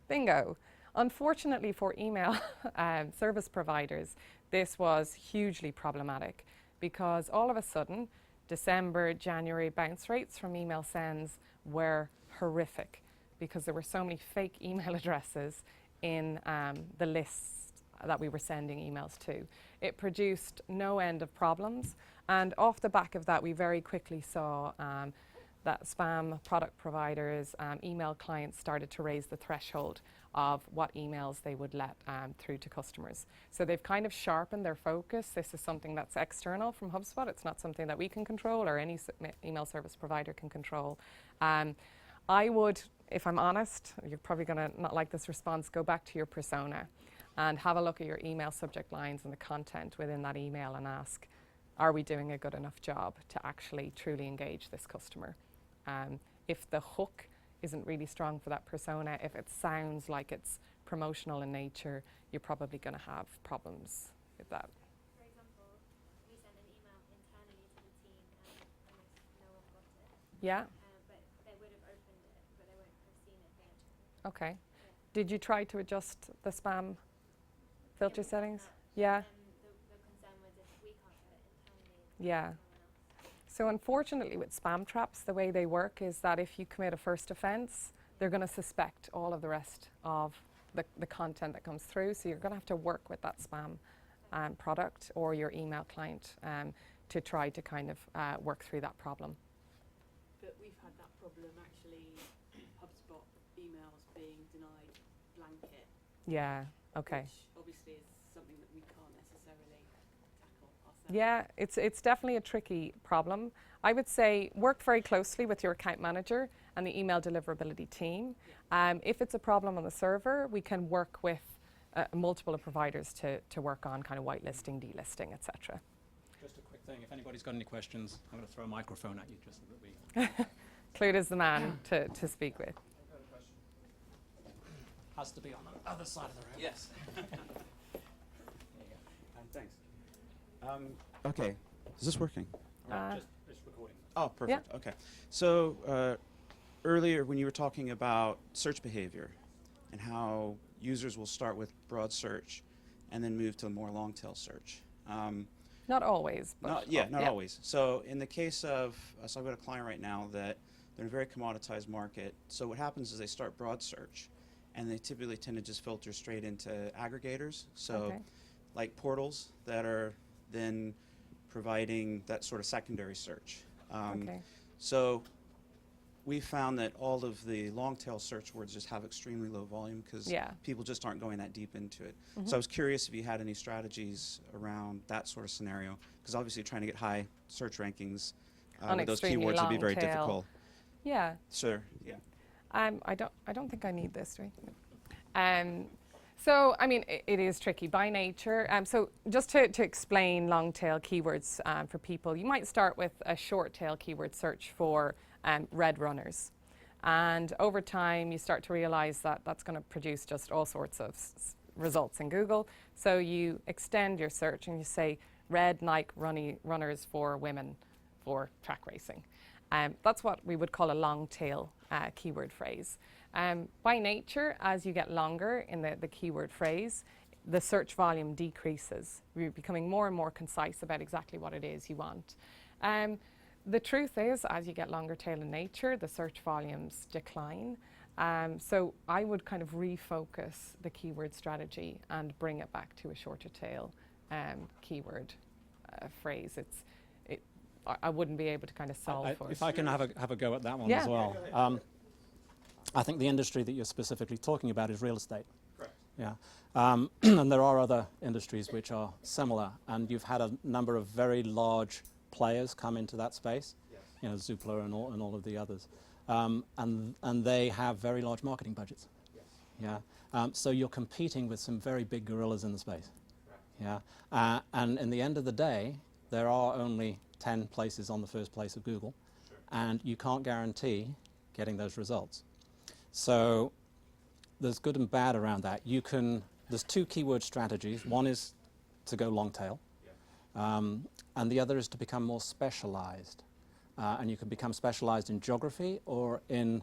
Bingo. Unfortunately for email service providers, this was hugely problematic because all of a sudden, December, January bounce rates from email sends were horrific because there were so many fake email addresses in the list that we were sending emails to. It produced no end of problems, and off the back of that we very quickly saw that spam product providers, email clients started to raise the threshold of what emails they would let through to customers. So they've kind of sharpened their focus. This is something that's external from HubSpot. It's not something that we can control or any email service provider can control. I would, if I'm honest, you're probably going to not like this response, go back to your persona and have a look at your email subject lines and the content within that email and ask, are we doing a good enough job to actually truly engage this customer? If the hook isn't really strong for that persona, if it sounds like it's promotional in nature, you're probably going to have problems with that. For example, we sent an email internally to the team and almost no one got it. Yeah? But they would have opened it, but they won't have seen it there. Okay. Yeah. Did you try to adjust the spam filter We've done settings? that. Yeah. The concern was if we can't get it internally, Yeah. someone else. So unfortunately with spam traps, the way they work is that if you commit a first offence, they're going to suspect all of the rest of the content that comes through. So you're going to have to work with that spam product or your email client to try to kind of work through that problem. But we've had that problem actually, HubSpot emails being denied blanket. Yeah, okay. Which obviously is something that we can't necessarily tackle Yeah, it's definitely a tricky problem. I would say work very closely with your account manager and the email deliverability team. If it's a problem on the server, we can work with multiple providers to work on kind of whitelisting, delisting, etc. Just a quick thing, if anybody's got any questions, I'm going to throw a microphone at you just so that we... Clued is the man to speak with. Has to be on the other side of the room. Yes. There you go. Thanks. Okay, is this working? Just recording. Oh, perfect. Yeah. Okay. So earlier when you were talking about search behavior and how users will start with broad search and then move to more long tail search. Not always, but Not always. So in the case of, so I've got a client right now that they're in a very commoditized market. So what happens is they start broad search and they typically tend to just filter straight into aggregators. So like portals that are then providing that sort of secondary search. So we found that all of the long tail search words just have extremely low volume because people just aren't going that deep into it. So I was curious if you had any strategies around that sort of scenario, because obviously trying to get high search rankings with those keywords would be very difficult. Yeah. Sure. Yeah. I don't think I need this, right? So, I mean, it is tricky by nature. So just to explain long tail keywords for people, you might start with a short tail keyword search for red runners. And over time, you start to realize that that's going to produce just all sorts of results in Google. So you extend your search and you say red Nike runners for women for track racing. That's what we would call a long tail keyword phrase. By nature, as you get longer in the keyword phrase, the search volume decreases. You're becoming more and more concise about exactly what it is you want. The truth is, as you get longer tail in nature, the search volumes decline. So I would kind of refocus the keyword strategy and bring it back to a shorter tail keyword phrase. I wouldn't be able to kind of solve for it. If I can have a go at that one as well. I think the industry that you're specifically talking about is real estate. Correct. Yeah. And there are other industries which are similar, and you've had a number of very large players come into that space, you know, Zoopla and all of the others, and they have very large marketing budgets. Yeah. So you're competing with some very big gorillas in the space. Yeah. And in the end of the day, there are only 10 places on the first place of Google, and you can't guarantee getting those results. So there's good and bad around that. There's two keyword strategies. One is to go long tail, and the other is to become more specialized. And you can become specialized in geography or in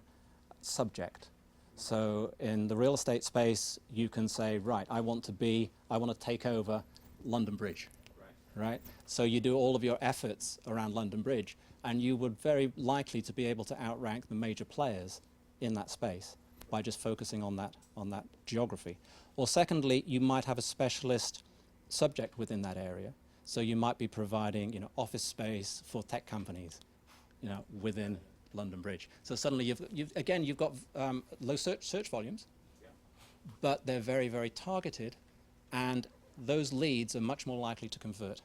subject. So in the real estate space, you can say, right, I want to take over London Bridge. Right? So you do all of your efforts around London Bridge, and you would very likely to be able to outrank the major players in that space by just focusing on that geography. Or secondly, you might have a specialist subject within that area. So you might be providing, you know, office space for tech companies, you know, within London Bridge. So suddenly you've got low search volumes, but they're very, very targeted, and those leads are much more likely to convert.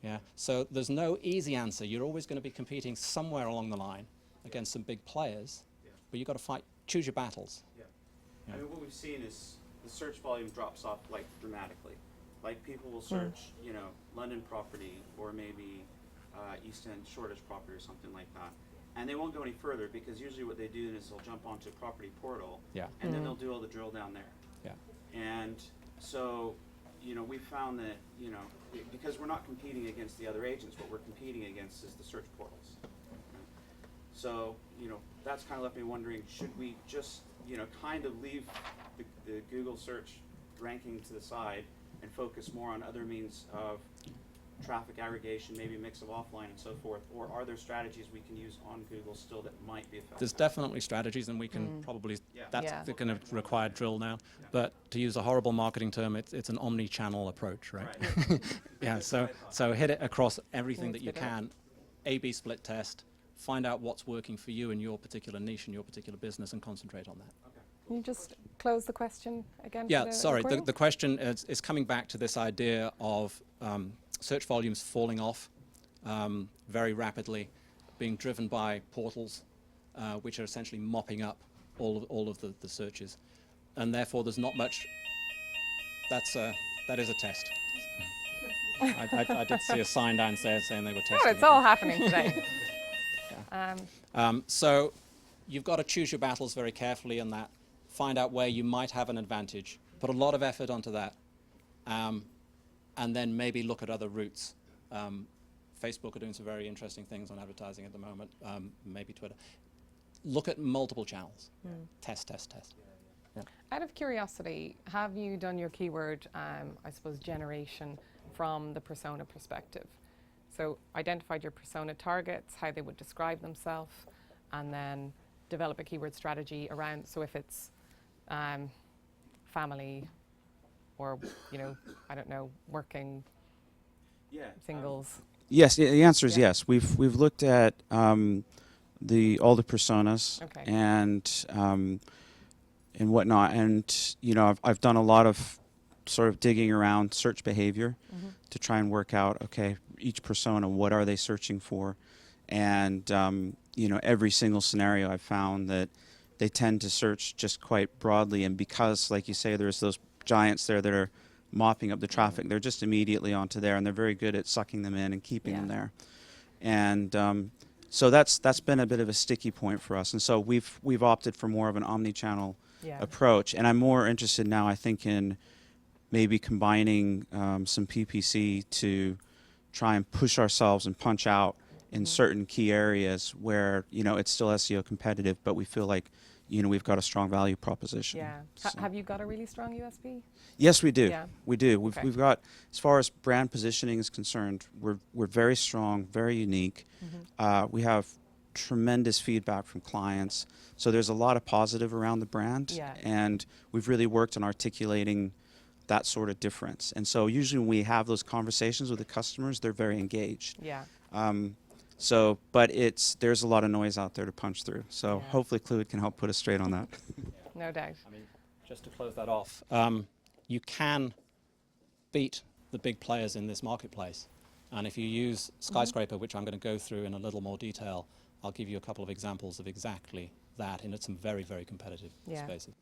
Yeah. So there's no easy answer. You're always going to be competing somewhere along the line against some big players, but you've got to choose your battles. I mean, what we've seen is the search volume drops off like dramatically. Like people will search, you know, London property or maybe East End Shoreditch property or something like that, and they won't go any further because usually what they do is they'll jump onto a property portal, and then they'll do all the drill down there. And so, you know, we found that, you know, because we're not competing against the other agents, what we're competing against is the search portals. Right? So, you know, that's kind of left me wondering, should we just, you know, kind of leave the Google search ranking to the side and focus more on other means of traffic aggregation, maybe a mix of offline and so forth, or are there strategies we can use on Google still that might be effective? There's definitely strategies, and we can probably, that's going to require drill now, but to use a horrible marketing term, it's an omni-channel approach, right? Yeah, so hit it across everything that you can, A/B split test, find out what's working for you in your particular niche and your particular business, and concentrate on that. Can you just close the question again? Yeah, sorry, the question is coming back to this idea of search volumes falling off very rapidly, being driven by portals, which are essentially mopping up all of the searches, and therefore there's not much. That is a test. I did see a sign downstairs saying they were testing. Oh, it's all happening today. So you've got to choose your battles very carefully in that. Find out where you might have an advantage. Put a lot of effort onto that. And then maybe look at other routes. Facebook are doing some very interesting things on advertising at the moment. Maybe Twitter. Look at multiple channels. Test. Yeah. Out of curiosity, have you done your keyword, I suppose, generation from the persona perspective? So identified your persona targets, how they would describe themselves, and then develop a keyword strategy around. So if it's family, or I don't know, working, singles. Yes, the answer is yes. We've looked at all the personas and whatnot, and I've done a lot of sort of digging around search behavior to try and work out, okay, each persona, what are they searching for? And every single scenario I've found that they tend to search just quite broadly, and because, like you say, there's those giants there that are mopping up the traffic, they're just immediately onto there, and they're very good at sucking them in and keeping them there. And so that's been a bit of a sticky point for us, and so we've opted for more of an omni-channel approach, and I'm more interested now, I think, in maybe combining some PPC to try and push ourselves and punch out in certain key areas where it's still SEO competitive, but we feel like we've got a strong value proposition. Yeah. So. Have you got a really strong USP? Yes, we do. Yeah. We do. We've got, as far as brand positioning is concerned, we're very strong, very unique. We have tremendous feedback from clients, so there's a lot of positive around the brand, and we've really worked on articulating that sort of difference. And so usually when we have those conversations with the customers, they're very engaged. Yeah. But there's a lot of noise out there to punch through. So hopefully Clued can help put us straight on that. No doubt. I mean, just to close that off, you can beat the big players in this marketplace. And if you use Skyscraper, which I'm going to go through in a little more detail, I'll give you a couple of examples of exactly that in some very, very competitive spaces.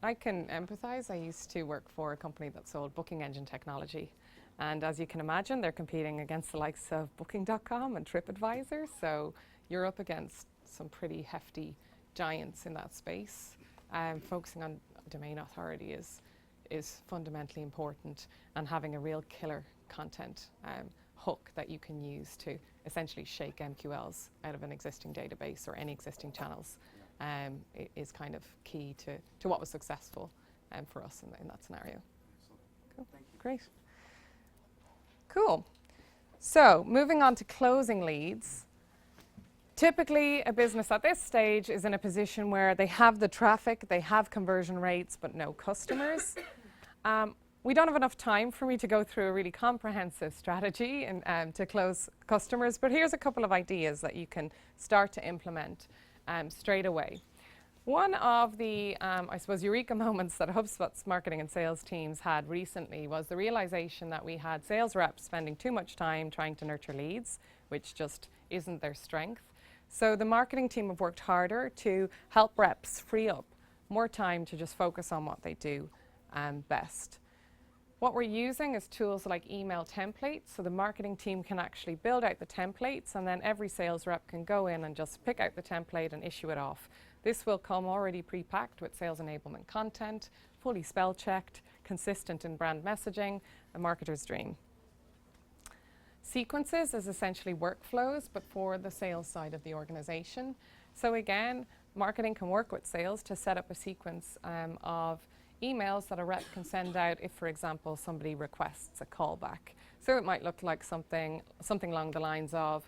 I can empathize. I used to work for a company that sold booking engine technology. And as you can imagine, they're competing against the likes of Booking.com and TripAdvisor. So you're up against some pretty hefty giants in that space. Focusing on domain authority is fundamentally important, and having a real killer content hook that you can use to essentially shake MQLs out of an existing database or any existing channels is kind of key to what was successful for us in that scenario. Cool. Great. Cool. So moving on to closing leads. Typically, a business at this stage is in a position where they have the traffic, they have conversion rates, but no customers. We don't have enough time for me to go through a really comprehensive strategy and to close customers, but here's a couple of ideas that you can start to implement straight away. One of the, I suppose, eureka moments that HubSpot's marketing and sales teams had recently was the realization that we had sales reps spending too much time trying to nurture leads, which just isn't their strength. So the marketing team have worked harder to help reps free up more time to just focus on what they do best. What we're using is tools like email templates, so the marketing team can actually build out the templates, and then every sales rep can go in and just pick out the template and issue it off. This will come already pre-packed with sales enablement content, fully spell-checked, consistent in brand messaging, a marketer's dream. Sequences is essentially workflows, but for the sales side of the organization. So again, marketing can work with sales to set up a sequence of emails that a rep can send out if, for example, somebody requests a callback. So it might look like something along the lines of,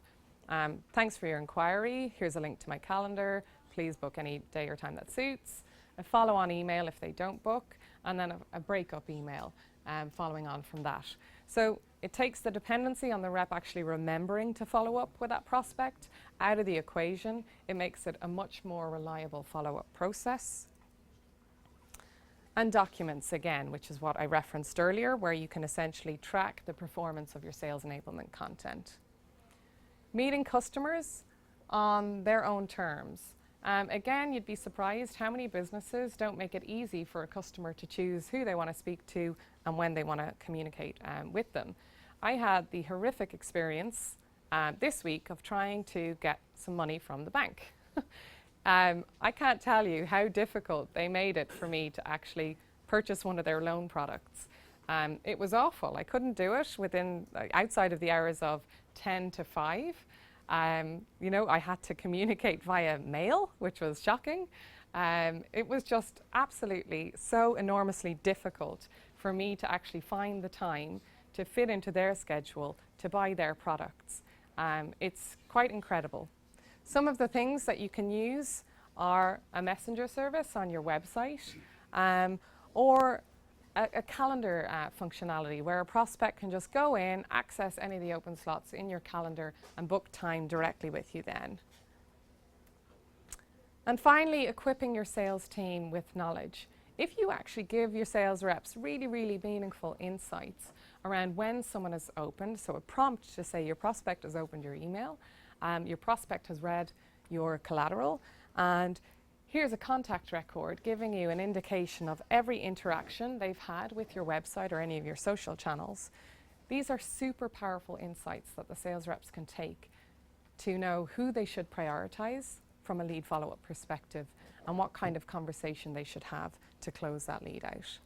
thanks for your inquiry, here's a link to my calendar, please book any day or time that suits, a follow-on email if they don't book, and then a breakup email following on from that. So it takes the dependency on the rep actually remembering to follow up with that prospect out of the equation. It makes it a much more reliable follow-up process. And documents, again, which is what I referenced earlier, where you can essentially track the performance of your sales enablement content. Meeting customers on their own terms. Again, you'd be surprised how many businesses don't make it easy for a customer to choose who they want to speak to and when they want to communicate with them. I had the horrific experience this week of trying to get some money from the bank. I can't tell you how difficult they made it for me to actually purchase one of their loan products. It was awful. I couldn't do it within, outside of the hours of 10 to 5. You know, I had to communicate via mail, which was shocking. It was just absolutely so enormously difficult for me to actually find the time to fit into their schedule to buy their products. It's quite incredible. Some of the things that you can use are a messenger service on your website, or a calendar functionality where a prospect can just go in, access any of the open slots in your calendar and book time directly with you then. And finally, equipping your sales team with knowledge. If you actually give your sales reps really, really meaningful insights around when someone has opened, so a prompt to say your prospect has opened your email, your prospect has read your collateral, and here's a contact record giving you an indication of every interaction they've had with your website or any of your social channels. These are super powerful insights that the sales reps can take to know who they should prioritize from a lead follow-up perspective and what kind of conversation they should have to close that lead out.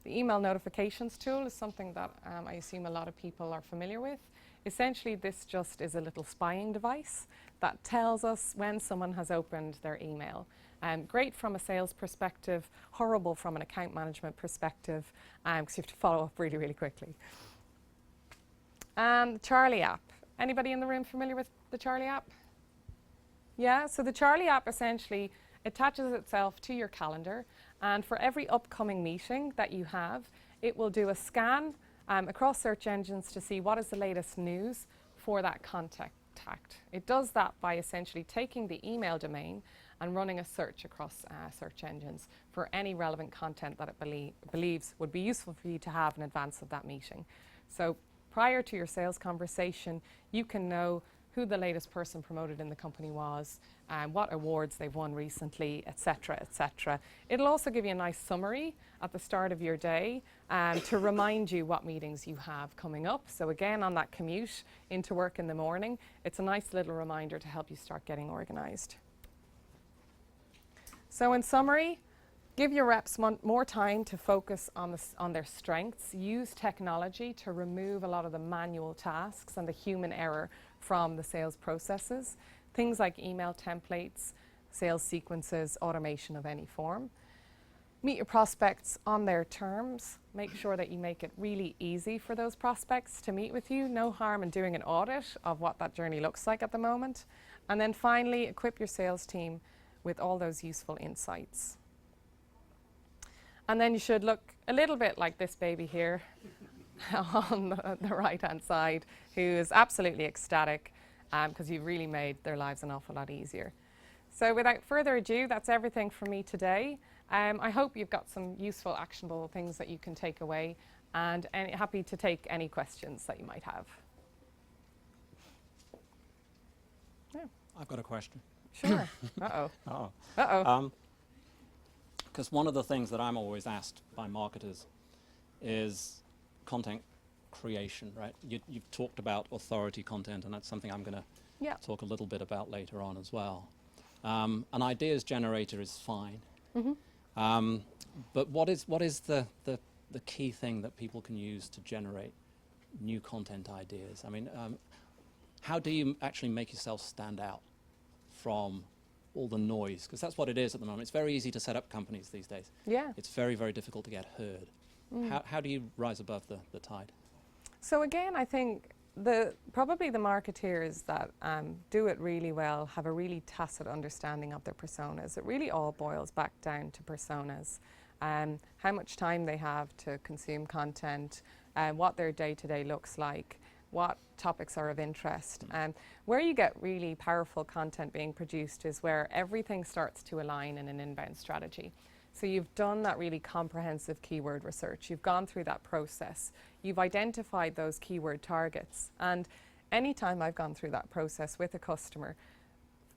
The email notifications tool is something that I assume a lot of people are familiar with. Essentially, this just is a little spying device that tells us when someone has opened their email. Great from a sales perspective, horrible from an account management perspective, because you have to follow up really, really quickly. The Charlie app. Anybody in the room familiar with the Charlie app? Yeah, so the Charlie app essentially attaches itself to your calendar, and for every upcoming meeting that you have, it will do a scan across search engines to see what is the latest news for that contact. It does that by essentially taking the email domain and running a search across search engines for any relevant content that it believes would be useful for you to have in advance of that meeting. So prior to your sales conversation, you can know who the latest person promoted in the company was, what awards they've won recently, etc., etc. It'll also give you a nice summary at the start of your day to remind you what meetings you have coming up. So again, on that commute into work in the morning, it's a nice little reminder to help you start getting organized. So in summary, give your reps more time to focus on their strengths. Use technology to remove a lot of the manual tasks and the human error from the sales processes. Things like email templates, sales sequences, automation of any form. Meet your prospects on their terms. Make sure that you make it really easy for those prospects to meet with you. No harm in doing an audit of what that journey looks like at the moment. And then finally, equip your sales team with all those useful insights. And then you should look a little bit like this baby here on the right-hand side, who is absolutely ecstatic because you've really made their lives an awful lot easier. So without further ado, that's everything from me today. I hope you've got some useful, actionable things that you can take away, and happy to take any questions that you might have. Yeah. I've got a question. Sure. Uh-oh. Oh. Uh-oh. Because one of the things that I'm always asked by marketers is content creation, right? You've talked about authority content, and that's something I'm going to talk a little bit about later on as well. An ideas generator is fine, but what is the key thing that people can use to generate new content ideas? I mean, how do you actually make yourself stand out from all the noise? Because that's what it is at the moment. It's very easy to set up companies these days. Yeah. It's very, very difficult to get heard. How do you rise above the tide? So again, I think probably the marketeers that do it really well have a really tacit understanding of their personas. It really all boils back down to personas. How much time they have to consume content, what their day-to-day looks like, what topics are of interest. Where you get really powerful content being produced is where everything starts to align in an inbound strategy. So you've done that really comprehensive keyword research. You've gone through that process. You've identified those keyword targets. And anytime I've gone through that process with a customer,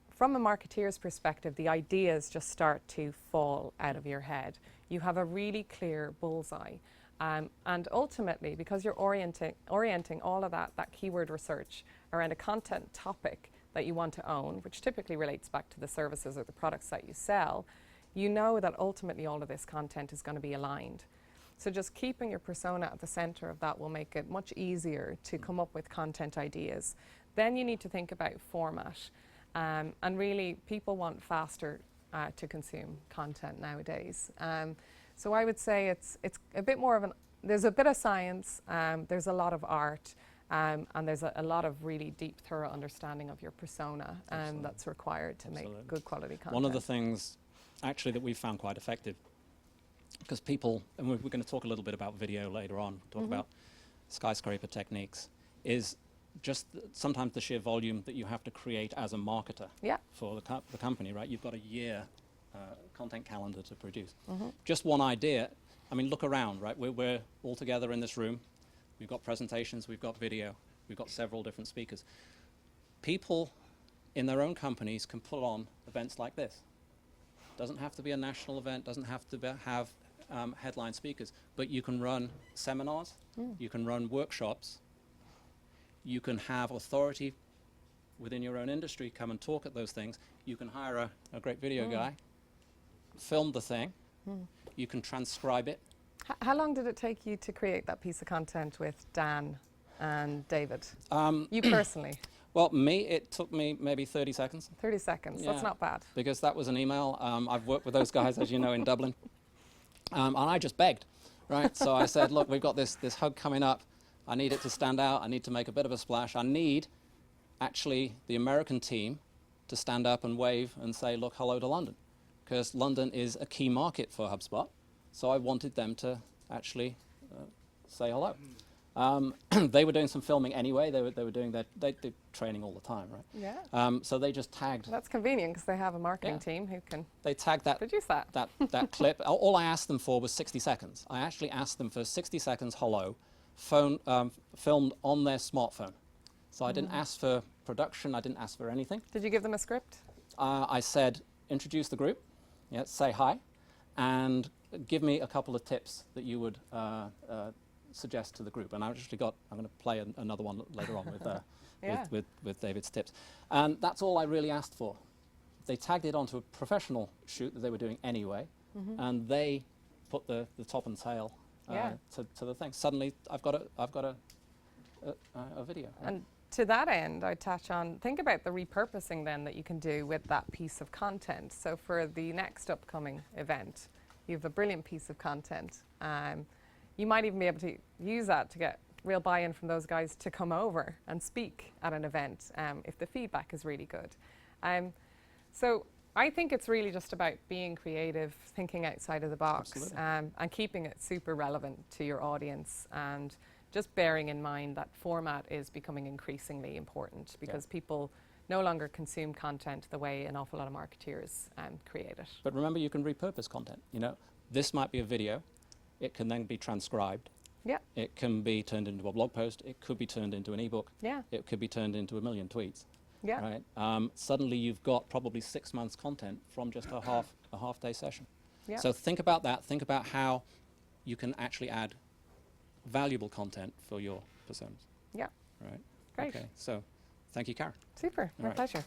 from a marketeer's perspective, the ideas just start to fall out of your head. You have a really clear bullseye. And ultimately, because you're orienting all of that keyword research around a content topic that you want to own, which typically relates back to the services or the products that you sell, you know that ultimately all of this content is going to be aligned. So just keeping your persona at the center of that will make it much easier to come up with content ideas. Then you need to think about format. And really, people want faster to consume content nowadays. So I would say it's a bit more of there's a bit of science, there's a lot of art, and there's a lot of really deep, thorough understanding of your persona that's required to make good quality content. One of the things actually that we've found quite effective, because people, and we're going to talk a little bit about video later on, talk about skyscraper techniques, is just sometimes the sheer volume that you have to create as a marketer for the company, right? You've got a year content calendar to produce. Just one idea, I mean, look around, right? We're all together in this room. We've got presentations, we've got video, we've got several different speakers. People in their own companies can put on events like this. Doesn't have to be a national event, doesn't have to have headline speakers, but you can run seminars, you can run workshops, you can have authority within your own industry come and talk at those things. You can hire a great video guy, film the thing, you can transcribe it. How long did it take you to create that piece of content with Dan and David? You personally? Well, it took me maybe 30 seconds. 30 seconds, that's not bad. Because that was an email. I've worked with those guys, as you know, in Dublin. And I just begged, right? So I said, look, we've got this hug coming up. I need it to stand out. I need to make a bit of a splash. I need, actually, the American team to stand up and wave and say, look, hello to London. Because London is a key market for HubSpot. So I wanted them to actually say hello. They were doing some filming anyway. They were doing they do training all the time, right? Yeah. So they just tagged. That's convenient because they have a marketing team who can They tagged that produce that. that clip. All I asked them for was 60 seconds. I actually asked them for 60 seconds hello, filmed on their smartphone. So I didn't ask for production. I didn't ask for anything. Did you give them a script? I said, introduce the group. Say hi, and give me a couple of tips that you would suggest to the group. And I'm going to play another one later on with David's tips. And that's all I really asked for. They tagged it onto a professional shoot that they were doing anyway, and they put the top and tail to the thing. Suddenly, I've got a video. And to that end, I touch on, think about the repurposing then that you can do with that piece of content. So for the next upcoming event, you have a brilliant piece of content. You might even be able to use that to get real buy-in from those guys to come over and speak at an event if the feedback is really good. So I think it's really just about being creative, thinking outside of the box, and keeping it super relevant to your audience, and just bearing in mind that format is becoming increasingly important because people no longer consume content the way an awful lot of marketeers create it. But remember, you can repurpose content. You know, this might be a video. It can then be transcribed. Yeah. It can be turned into a blog post. It could be turned into an ebook. Yeah. It could be turned into 1 million tweets. Yeah. Right. Suddenly, you've got probably 6 months content from just a half day session. Yeah. So think about that. Think about how you can actually add valuable content for your personas. Yeah. Right. Great. Okay. So, thank you, Karen. Super. My pleasure.